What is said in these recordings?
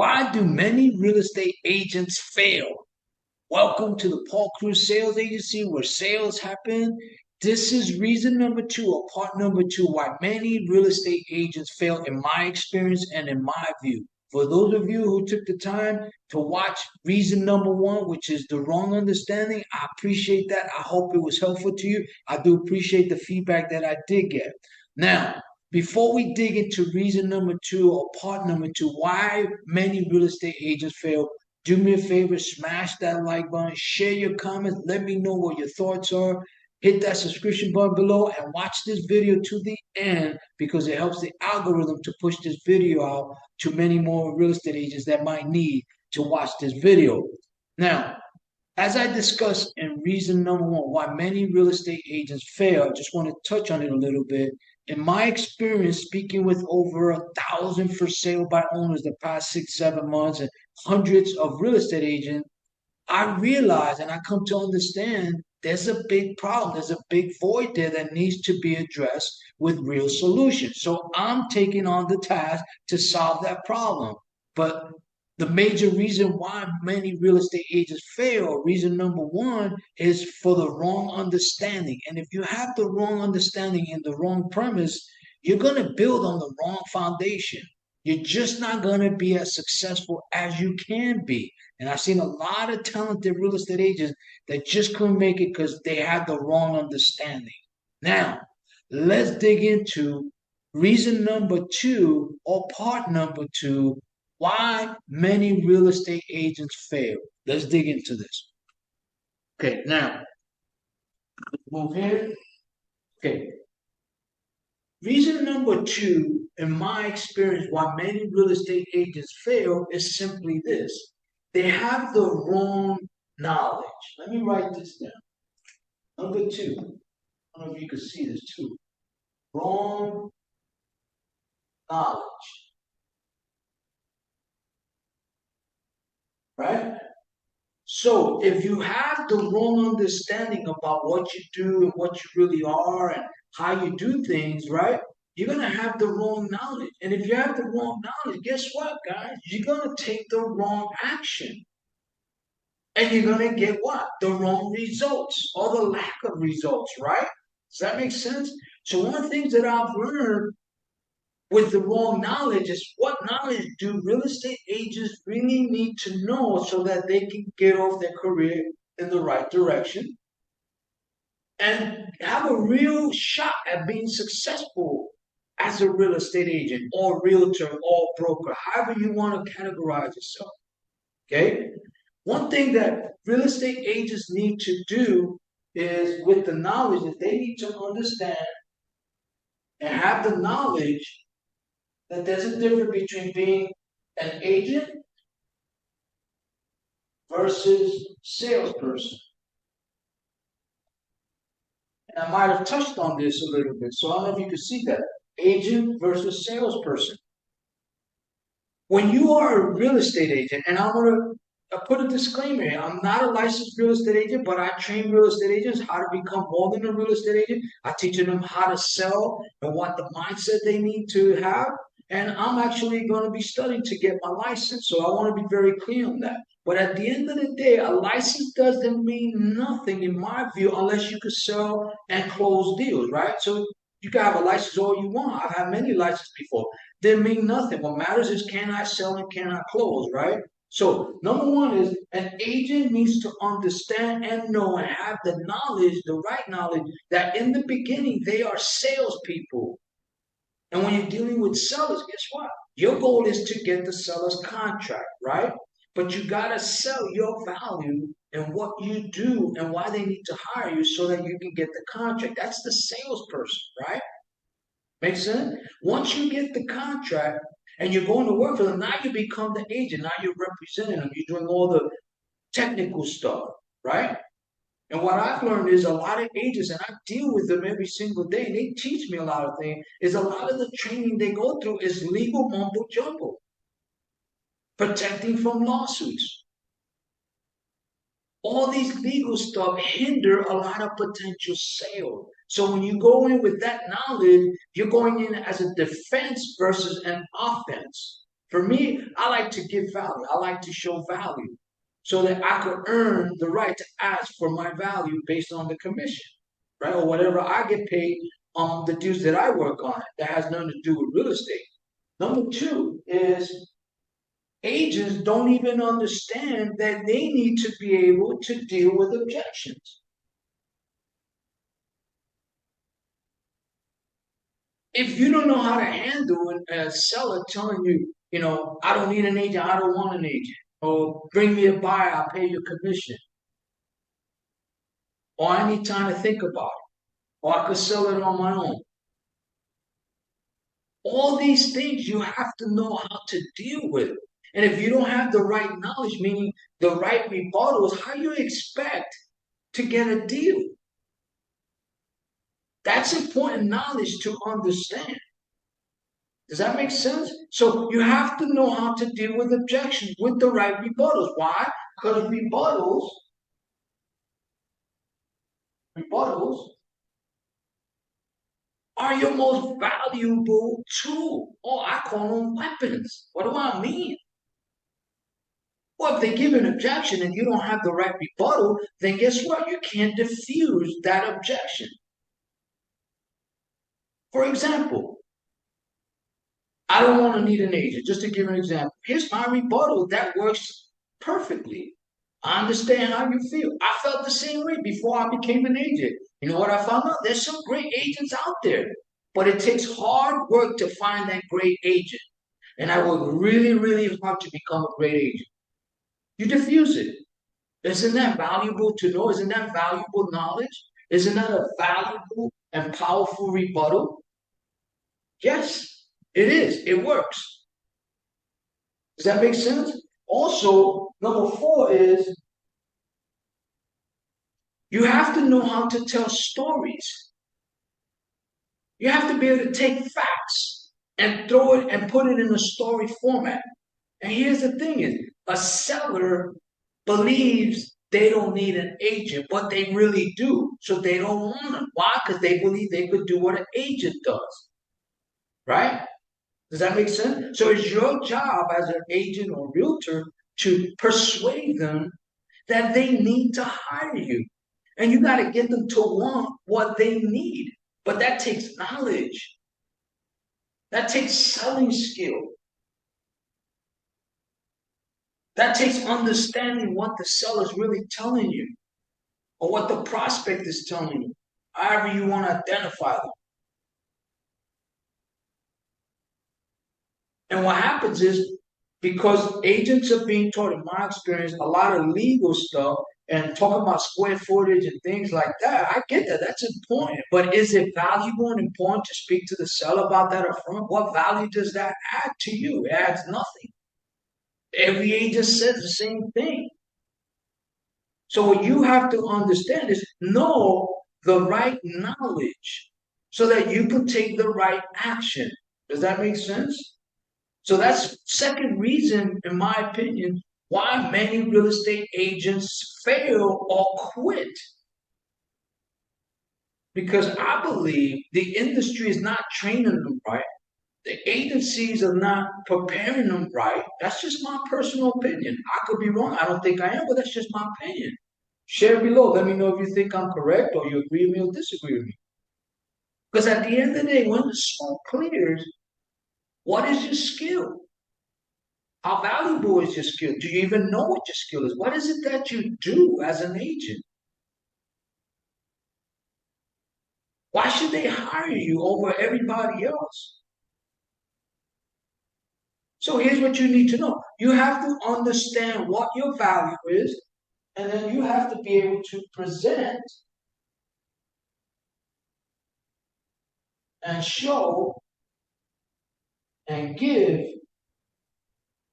Why do many real estate agents fail? Welcome to the Paul Cruz Sales Agency where sales happen. This is reason number two, or part number two, why many real estate agents fail in my experience and in my view. For those of you who took the time to watch reason number one, which is the wrong understanding, I appreciate that. I hope it was helpful to you. I do appreciate the feedback that I did get. Now, before we dig into reason number two or part number two, why many real estate agents fail, do me a favor, smash that like button, share your comments, let me know what your thoughts are. Hit that subscription button below and watch this video to the end because it helps the algorithm to push this video out to many more real estate agents that might need to watch this video. Now, as I discussed in reason number one, why many real estate agents fail, I just want to touch on it a little bit. In my experience, speaking with over 1,000 for sale by owners the past 6, 7 months and hundreds of real estate agents, I realize and I come to understand there's a big problem. There's a big void there that needs to be addressed with real solutions. So I'm taking on the task to solve that problem. But the major reason why many real estate agents fail, reason number one, is for the wrong understanding. And if you have the wrong understanding and the wrong premise, you're going to build on the wrong foundation. You're just not going to be as successful as you can be. And I've seen a lot of talented real estate agents that just couldn't make it because they had the wrong understanding. Now, let's dig into reason number two or part number two, why many real estate agents fail. Let's dig into this. Okay, now, move here. Okay, reason number two, in my experience, why many real estate agents fail is simply this. They have the wrong knowledge. Let me write this down. Number two. I don't know if you can see this too. Wrong knowledge. Right? So if you have the wrong understanding about what you do and what you really are and how you do things, right? You're going to have the wrong knowledge. And if you have the wrong knowledge, guess what, guys? You're going to take the wrong action. And you're going to get what? The wrong results or the lack of results, right? Does that make sense? So one of the things that I've learned with the wrong knowledge is what knowledge do real estate agents really need to know so that they can get off their career in the right direction and have a real shot at being successful as a real estate agent or realtor or broker, however you want to categorize yourself. Okay? One thing that real estate agents need to do is with the knowledge that they need to understand and have the knowledge that there's a difference between being an agent versus salesperson. And I might have touched on this a little bit, so I don't know if you can see that. Agent versus salesperson. When you are a real estate agent, and I'm going to put a disclaimer here, I'm not a licensed real estate agent, but I train real estate agents how to become more than a real estate agent. I teach them how to sell and what the mindset they need to have. And I'm actually going to be studying to get my license. So I want to be very clear on that. But at the end of the day, a license doesn't mean nothing, in my view, unless you can sell and close deals, right? So you can have a license all you want. I've had many licenses before. They mean nothing. What matters is can I sell and can I close, right? So number one is an agent needs to understand and know and have the knowledge, the right knowledge, that in the beginning they are salespeople. And when you're dealing with sellers, guess what? Your goal is to get the seller's contract, right? But you got to sell your value and what you do and why they need to hire you so that you can get the contract. That's the salesperson, right? Make sense? Once you get the contract and you're going to work for them, now you become the agent. Now you're representing them. You're doing all the technical stuff, right? And what I've learned is a lot of agents, and I deal with them every single day, and they teach me a lot of things, is a lot of the training they go through is legal mumbo jumbo, protecting from lawsuits. All these legal stuff hinder a lot of potential sales. So when you go in with that knowledge, you're going in as a defense versus an offense. For me, I like to give value. I like to show value so that I could earn the right to ask for my value based on the commission, right? Or whatever I get paid on the deals that I work on that has nothing to do with real estate. Number two is agents don't even understand that they need to be able to deal with objections. If you don't know how to handle a seller telling you, I don't need an agent, I don't want an agent, or bring me a buyer, I'll pay you commission, or I need time to think about it, or I could sell it on my own. All these things you have to know how to deal with. And if you don't have the right knowledge, meaning the right rebuttals, how you expect to get a deal? That's important knowledge to understand. Does that make sense? So you have to know how to deal with objections with the right rebuttals. Why? Because rebuttals are your most valuable tool. Oh, I call them weapons. What do I mean? Well, if they give an objection and you don't have the right rebuttal, then guess what? You can't diffuse that objection. For example, I don't want to need an agent. Just to give an example, here's my rebuttal that works perfectly. I understand how you feel. I felt the same way before I became an agent. You know what I found out? There's some great agents out there, but it takes hard work to find that great agent. And I work really, really hard to become a great agent. You diffuse it. Isn't that valuable to know? Isn't that valuable knowledge? Isn't that a valuable and powerful rebuttal? Yes, it is. It works. Does that make sense? Also, number four is you have to know how to tell stories. You have to be able to take facts and throw it and put it in a story format. And here's the thing is a seller believes they don't need an agent, but they really do. So they don't want them. Why? Because they believe they could do what an agent does. Right? Does that make sense? So it's your job as an agent or realtor to persuade them that they need to hire you. And you got to get them to want what they need. But that takes knowledge. That takes selling skill. That takes understanding what the seller's really telling you or what the prospect is telling you, however you want to identify them. And what happens is because agents are being taught, in my experience, a lot of legal stuff and talking about square footage and things like that. I get that. That's important. But is it valuable and important to speak to the seller about that up front? What value does that add to you? It adds nothing. Every agent says the same thing. So what you have to understand is know the right knowledge so that you can take the right action. Does that make sense? So that's second reason, in my opinion, why many real estate agents fail or quit. Because I believe the industry is not training them right. The agencies are not preparing them right. That's just my personal opinion. I could be wrong. I don't think I am, but that's just my opinion. Share below. Let me know if you think I'm correct or you agree with me or disagree with me. Because at the end of the day, when the smoke clears, what is your skill? How valuable is your skill? Do you even know what your skill is? What is it that you do as an agent? Why should they hire you over everybody else? So here's what you need to know. You have to understand what your value is, and then you have to be able to present and show and give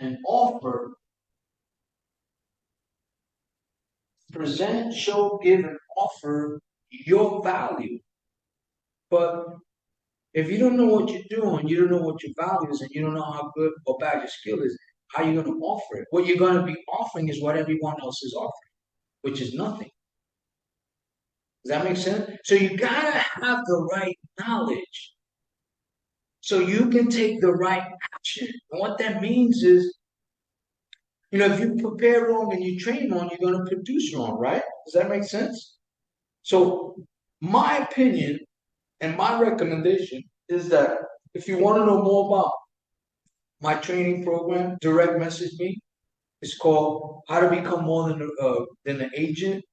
and offer. Present, show, give, and offer your value. But if you don't know what you're doing, you don't know what your value is, and you don't know how good or bad your skill is, how are you going to offer it? What you're going to be offering is what everyone else is offering, which is nothing. Does that make sense? So you got to have the right knowledge so you can take the right action. And what that means is, if you prepare wrong and you train wrong, you're going to produce wrong, right? Does that make sense? So, my opinion and my recommendation is that if you want to know more about my training program, direct message me. It's called How to Become More than an Agent.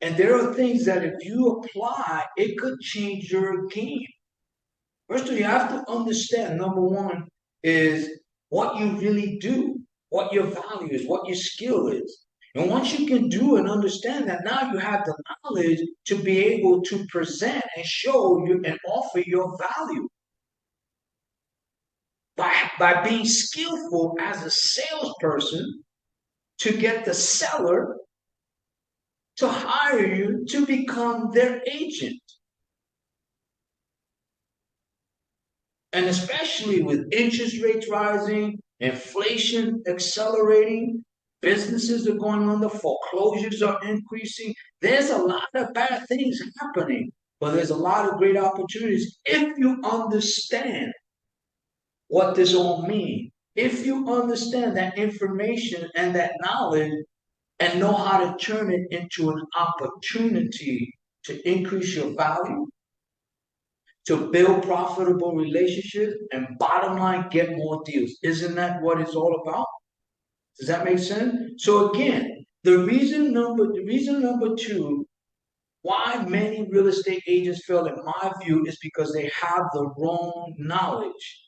And there are things that if you apply, it could change your game. First of all, you have to understand, number one, is what you really do, what your value is, what your skill is. And once you can do and understand that, now you have the knowledge to be able to present and show you and offer your value. By being skillful as a salesperson to get the seller to hire you to become their agent. And especially with interest rates rising, inflation accelerating, businesses are going under, foreclosures are increasing. There's a lot of bad things happening, but there's a lot of great opportunities if you understand what this all means. If you understand that information and that knowledge and know how to turn it into an opportunity to increase your value, to build profitable relationships, and bottom line, get more deals. Isn't that what it's all about? Does that make sense? So again, the reason number two why many real estate agents fail, in my view, is because they have the wrong knowledge.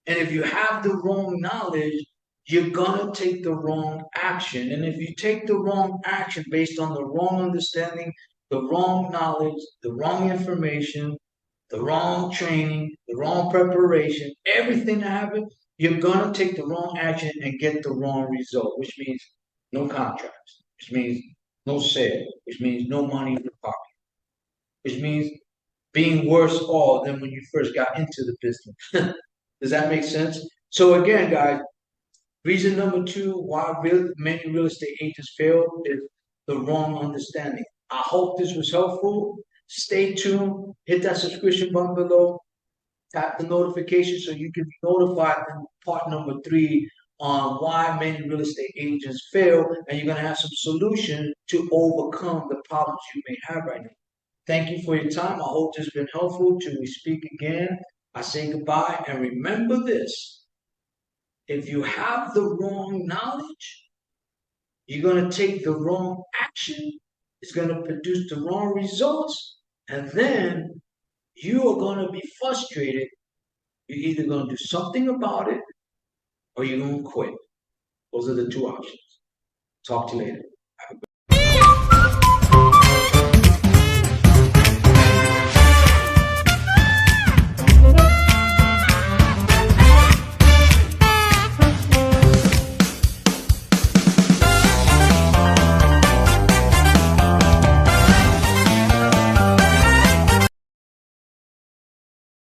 And if you have the wrong knowledge, you're gonna take the wrong action. And if you take the wrong action based on the wrong understanding, the wrong knowledge, the wrong information, the wrong training, the wrong preparation, everything that happens, you're gonna take the wrong action and get the wrong result, which means no contracts, which means no sale, which means no money in the pocket, which means being worse off than when you first got into the business. Does that make sense? So again, guys, reason number two why many real estate agents fail is the wrong understanding. I hope this was helpful. Stay tuned. Hit that subscription button below. Tap the notification so you can be notified in part number three on why many real estate agents fail, and you're going to have some solution to overcome the problems you may have right now. Thank you for your time. I hope this has been helpful. Till we speak again, I say goodbye, and remember this. If you have the wrong knowledge, you're going to take the wrong action. It's going to produce the wrong results. And then you are going to be frustrated. You're either going to do something about it or you're going to quit. Those are the two options. Talk to you later.